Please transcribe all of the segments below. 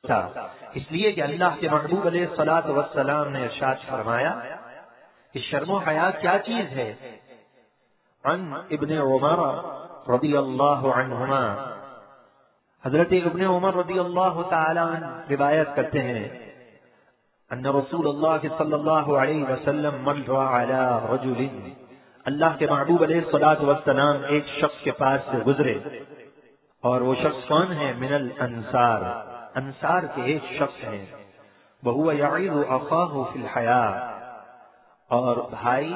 تھا، اس لیے کہ اللہ کے محبوب علیہ الصلوۃ والسلام نے ارشاد فرمایا کہ شرم و حیا کیا چیز ہے۔ عن ابن عمر رضی اللہ عنہما، حضرت ابن عمر رضی اللہ تعالی عنہ روایت کرتے ہیں ان رسول اللہ صلی اللہ علیہ وسلم مر علی رجل، اللہ کے محبوب علیہ الصلوۃ والسلام ایک شخص کے پاس سے گزرے، اور وہ شخص کون ہے؟ من الانصار، انصار کے ایک شخص ہیں، وہو یعظ اخاہ فی الحیاء، اور بھائی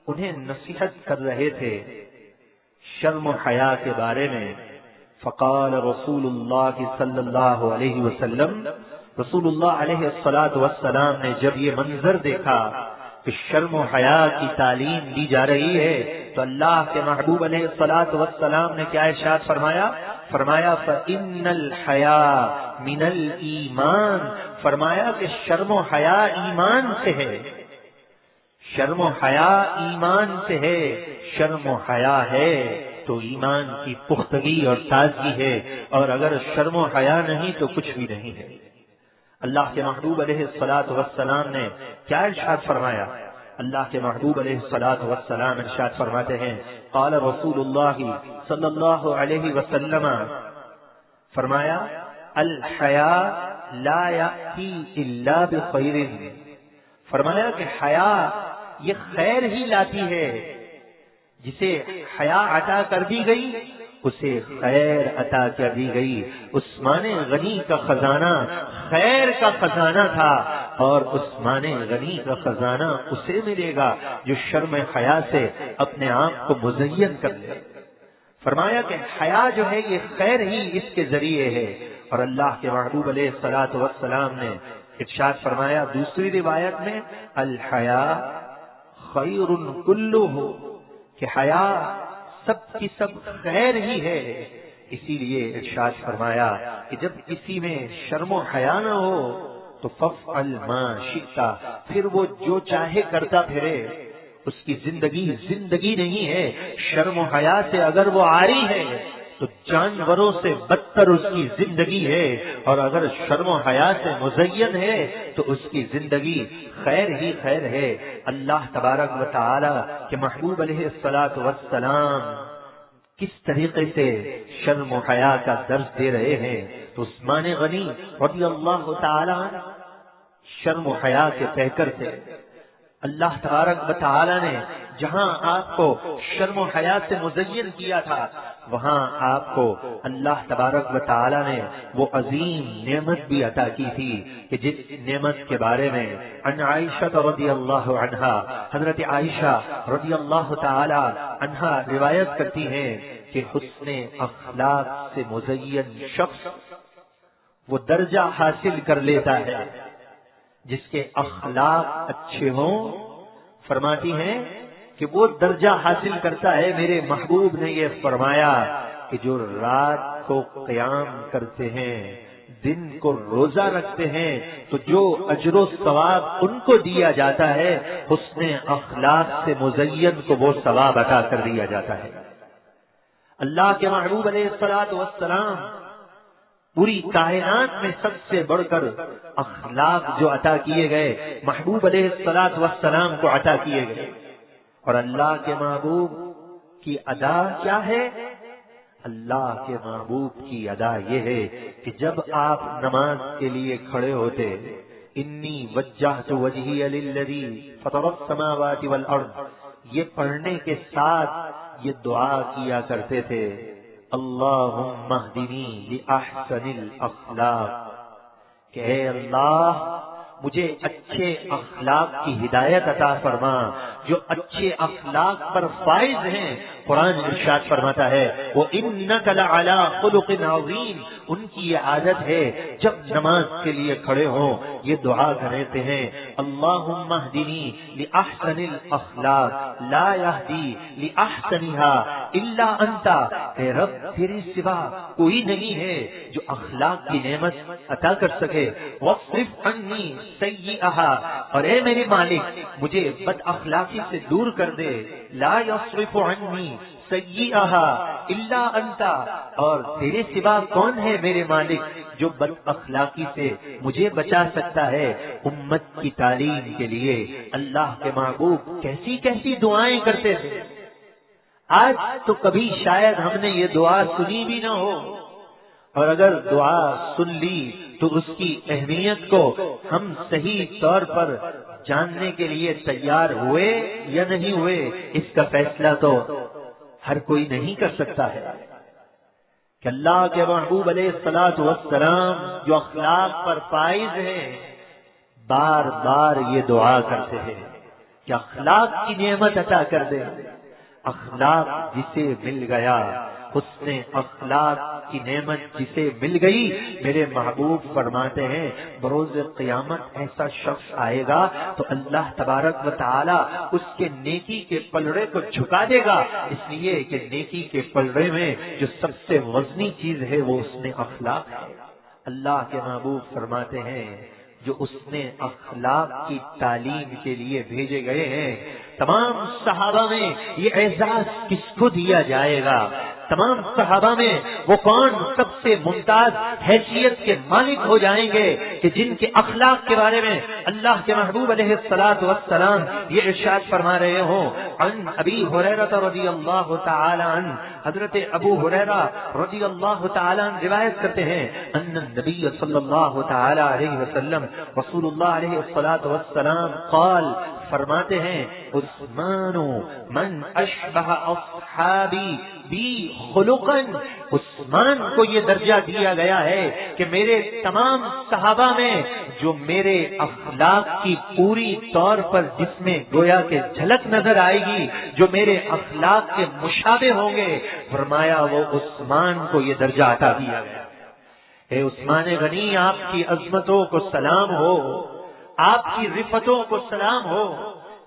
انہیں نصیحت کر رہے تھے شرم و حیا کے بارے میں۔ فقال رسول اللہ صلی اللہ علیہ وسلم، رسول اللہ علیہ الصلوۃ والسلام نے جب یہ منظر دیکھا کہ شرم و حیا کی تعلیم دی جا رہی ہے، تو اللہ کے محبوب علیہ الصلوۃ والسلام نے کیا ارشاد فرمایا؟ فرمایا فإن الحیاء من الایمان، فرمایا کہ شرم و حیا ایمان سے ہے، شرم و حیا ایمان سے ہے، شرم و حیا ہے تو ایمان کی پختگی اور تازگی ہے، اور اگر شرم و حیا نہیں تو کچھ بھی نہیں ہے۔ اللہ کے محبوب علیہ الصلوۃ والسلام نے کیا ارشاد فرمایا؟ اللہ کے محبوب علیہ الصلوۃ والسلام ارشاد فرماتے ہیں قال رسول اللہ صلی اللہ علیہ وسلم، فرمایا الحیاء لا یأتی الا بخیر، فرمایا کہ حیا یہ خیر ہی لاتی ہے، جسے حیا عطا کر دی گئی اسے خیر عطا کر دی گئی۔ عثمان غنی کا خزانہ خیر کا خزانہ تھا، اور عثمان غنی کا خزانہ اسے ملے گا جو شرم حیا سے اپنے آپ کو مزین کر لے۔ فرمایا کہ حیا جو ہے یہ خیر ہی اس کے ذریعے ہے، اور اللہ کے محبوب علیہ الصلوۃ والسلام نے ارشاد فرمایا دوسری روایت میں الحیاء خیر کلہ، کہ حیا سب کی سب خیر ہی ہے۔ اسی لیے ارشاد فرمایا کہ جب کسی میں شرم و حیا نہ ہو تو فافعل ما شئت، پھر وہ جو چاہے کرتا پھرے، اس کی زندگی نہیں ہے۔ شرم و حیا سے اگر وہ عاری ہے تو جانوروں سے بدتر اس کی زندگی ہے، اور اگر شرم و حیا سے مزین ہے تو اس کی زندگی خیر ہی خیر ہے۔ اللہ تبارک و تعالی کے محبوب علیہ الصلوۃ والسلام کس طریقے سے شرم و حیا کا درس دے رہے ہیں، تو عثمان غنی رضی اللہ تعالی عنہ شرم و حیا کے پیکر تھے۔ اللہ تبارک و تعالی نے جہاں آپ کو شرم و حیا سے مزین کیا تھا، وہاں آپ کو اللہ تبارک و تعالی نے وہ عظیم نعمت بھی عطا کی تھی کہ جس نعمت کے بارے میں عن عائشہ رضی اللہ عنہا، حضرت عائشہ رضی اللہ تعالی عنہا روایت کرتی ہیں کہ حسن اخلاق سے مزین شخص وہ درجہ حاصل کر لیتا ہے جس کے اخلاق اچھے ہوں۔ فرماتی ہیں کہ وہ درجہ حاصل کرتا ہے، میرے محبوب نے یہ فرمایا کہ جو رات کو قیام کرتے ہیں، دن کو روزہ رکھتے ہیں، تو جو اجر و ثواب ان کو دیا جاتا ہے، حسن اخلاق سے مزین کو وہ ثواب عطا کر دیا جاتا ہے۔ اللہ کے محبوب علیہ الصلوۃ والسلام پوری کائنات میں سب سے بڑھ کر اخلاق جو عطا کیے گئے محبوب علیہ الصلوۃ والسلام کو عطا کیے گئے، اور اللہ کے محبوب کی ادا کیا ہے؟ اللہ کے محبوب کی ادا یہ ہے کہ جب آپ نماز کے لیے کھڑے ہوتے، انی وجہت وجہی للذی فطر السماوات والارض، یہ پڑھنے کے ساتھ یہ دعا کیا کرتے تھے اللہم اہدنی لأحسن الاخلاق، کہ اے اللہ مجھے اچھے اخلاق کی ہدایت عطا فرما، جو اچھے اخلاق پر فائز ہیں۔ قرآن ارشاد فرماتا ہے وَإِنَّكَ لَعَلَىٰ خُلُقٍ عَظِيمٍ، ان کی یہ عادت ہے جب نماز کے لیے کھڑے ہوں یہ دعا کرتے ہیں اللہم اہدنی لأحسن الاخلاق لا یہدی لأحسنها الا انت، اے رب تیرے سوا کوئی نہیں ہے جو اخلاق کی نعمت عطا کر سکے، واصرف عنی سیئها، اور اے میرے مالک مجھے بد اخلاقی سے دور کر دے، لا یصرف عنی सय्यिअहा इल्ला अंता, और तेरे सिवा कौन है मेरे मालिक जो बद अखलाकी से मुझे बचा सकता है। उम्मत की तालीम के लिए अल्लाह के महबूब कैसी कैसी दुआएं करते थे। आज तो कभी शायद हमने ये दुआ सुनी भी ना हो, और अगर दुआ सुन ली तो उसकी अहमियत को हम सही तौर पर जानने के लिए तैयार हुए या नहीं हुए, इसका फैसला तो हर कोई नहीं कर सकता है। कि अल्लाह के महबूब अलैहिस्सलातु वस्सलाम जो अखलाक पर फाइज है, बार बार ये दुआ करते हैं कि अखलाक की नेमत अता कर दे। अखलाक जिसे मिल गया, हुस्ने अखलाक की नेमत जिसे मिल गई, मेरे महबूब फरमाते हैं बरोज क़यामत ऐसा शख्स आएगा तो अल्लाह तबारक व तआला उसके नेकी के पलड़े को झुका देगा, इसलिए कि नेकी के पलड़े में जो सबसे वजनी चीज है वो उसने अखलाक है। अल्लाह के महबूब फरमाते हैं जो उसने अखलाक की तालीम के लिए भेजे गए हैं, तमाम सहाबा में ये एजाज किसको दिया जाएगा? तमाम सहाबा में वो कौन सबसे मुमताज हैसियत के मालिक हो जाएंगे कि जिनके अखलाक के बारे में अल्लाह के महबूब अलैहिस्सलातु वस्सलाम ये इरशाद फरमा रहे हो। अन अबी हुरैरा रज़ियल्लाहु तआला अन्हु, हजरत अबू हुरैरा रज़ियल्लाहु तआला अन्हु रिवायत करते हैं, अन्ना नबी सल्लल्लाहु तआला अलैहि वसल्लम रसूलुल्लाह अलैहिस्सलातु वस्सलाम क़ाल, फरमाते हैं उस्मानु मन अशबह अस्हाबी बी खुलुकन, उस्मान को ये दर्जा दिया गया है कि मेरे तमाम सहाबा में जो मेरे अखलाक की पूरी तौर पर जिसमें गोया के झलक नजर आएगी, जो मेरे अखलाक के मुशाबे होंगे, फरमाया वो उस्मान को ये दर्जा अता दिया गया। हे उस्मान गनी, आपकी अजमतों को सलाम हो, आपकी रिफतों को सलाम हो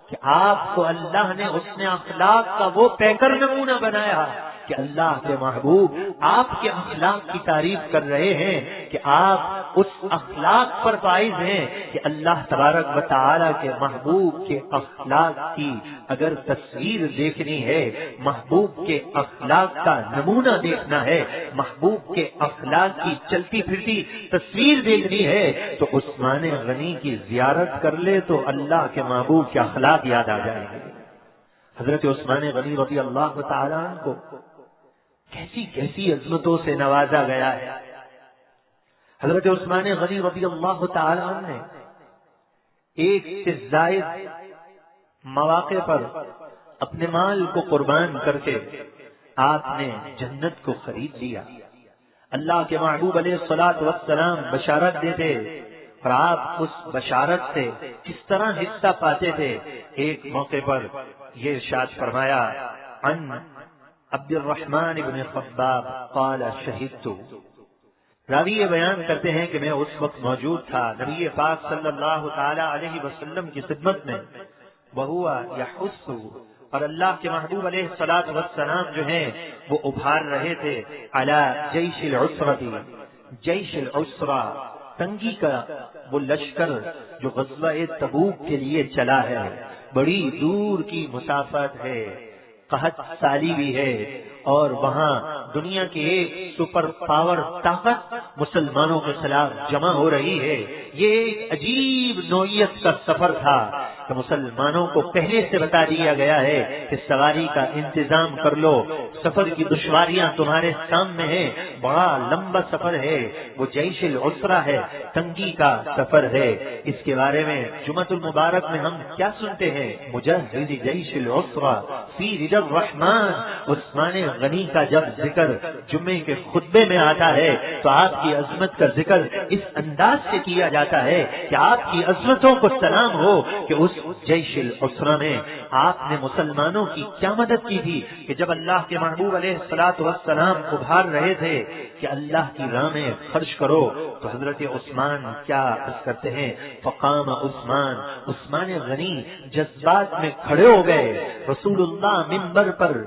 कि आपको अल्लाह ने उसने अखलाक का वो पैकर नमूना बनाया कि अल्लाह के महबूब आपके अखलाक की तारीफ कर रहे हैं कि आप उस अखलाक पर फाइज हैं कि अल्लाह तबारक व तआला के महबूब के अखलाक की अगर तस्वीर देखनी है, महबूब के अखलाक का नमूना देखना है, महबूब के अखलाक की चलती फिरती तस्वीर देखनी है, तो उस्मान गनी की जियारत कर ले तो अल्लाह के महबूब के अखलाक याद आ जाएंगे। हजरत उस्मान गनी रज़ियल्लाहु तआला अन्हु को कैसी कैसी अजमतों से नवाजा गया है। हजरत उस्मान गनी रज़ियल्लाहु तआला अन्हु ने एक से ज़ायद मौके पर अपने माल को कुर्बान करके आपने जन्नत को खरीद लिया। अल्लाह के महबूब अलैहिस्सलातु वस्सलाम बशारत देते और आप उस बशारत से किस तरह हिस्सा पाते थे। एक मौके पर ये इरशाद फरमाया, अन अब्दुर्रहमान इब्न खब्बाब क़ाल शहीदतु, रावी ये बयान करते हैं कि मैं उस वक्त मौजूद था नबी पाक सल्लल्लाहु तआला अलैहि वसल्लम की खिदमत में, वहुवा यहुस्सु, और अल्लाह के महबूब अलैहिस्सलातु वस्सलाम जो हैं वो उभार रहे थे अला जैशिल उसरती, जैशिल उसरा, तंगी का वो लश्कर जो ग़ज़वा-ए तबूक के लिए चला है, बड़ी दूर की मुसाफत है, कहत साली भी है, और वहाँ दुनिया की एक सुपर पावर ताकत मुसलमानों के खिलाफ जमा हो रही है। ये एक अजीब नौइयत का सफर था कि मुसलमानों को पहले से बता दिया गया है कि सवारी का इंतजाम कर लो, सफर की दुश्वारियां तुम्हारे सामने है, बड़ा लंबा सफर है, वो जैशिल उसरा है, तंगी का सफर है। इसके बारे में जुमतुल मुबारक में हम क्या सुनते हैं, मुजहिद जैशिल उसरा फी रिजल रहमान। उस्मान गनी का जब जिक्र जुम्मे के खुतबे में आता है तो आपकी अजमत का जिक्र इस अंदाज से किया जाता है कि आपकी अजमतों को सलाम हो कि उस जैशिल उसरा में आपने मुसलमानों की क्या मदद की थी कि जब अल्लाह के महबूब अलैहिस्सलातु वस्सलाम उभार रहे थे कि अल्लाह की राह में खर्च करो, तो हजरत उस्मान क्या अर्ज करते हैं, फ़क़ाम उस्मान, उस्मान गनी जज्बात में खड़े हो गए। रसूलुल्लाह मिंबर पर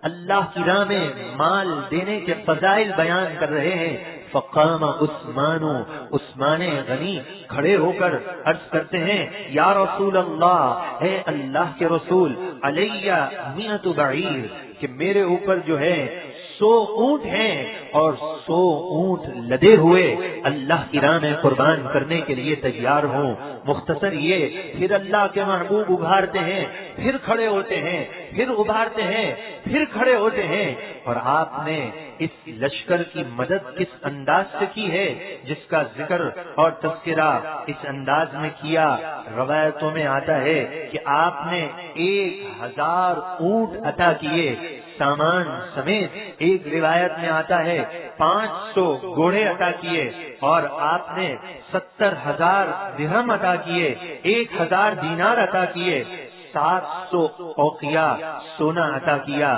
अल्लाह की राह में माल देने के फजाइल बयान कर रहे हैं। फ़क़ाम उस्मानो, उस्मान गनी खड़े होकर अर्ज करते हैं, या रसूल अल्लाह, है अल्लाह के रसूल, अलैया मियतु बईर, کہ میرے اوپر جو ہے 100 اونٹ ہیں اور 100 اونٹ لدے ہوئے اللہ کی راہ میں قربان کرنے کے لیے تیار ہوں۔ مختصر یہ، پھر اللہ کے محبوب ابھارتے ہیں، پھر کھڑے ہوتے ہیں، پھر ابھارتے ہیں، پھر کھڑے ہوتے ہیں، اور آپ نے اس لشکر کی مدد کس انداز سے کی ہے جس کا ذکر اور تذکرہ اس انداز میں کیا۔ روایتوں میں آتا ہے کہ آپ نے 1000 اونٹ عطا کیے سامان سمیت، ایک روایت میں آتا ہے 500 گھوڑے عطا کیے، اور آپ نے 70,000 درہم عطا کیے، 1000 دینار عطا کیے، 700 اوقیہ سونا عطا کیا۔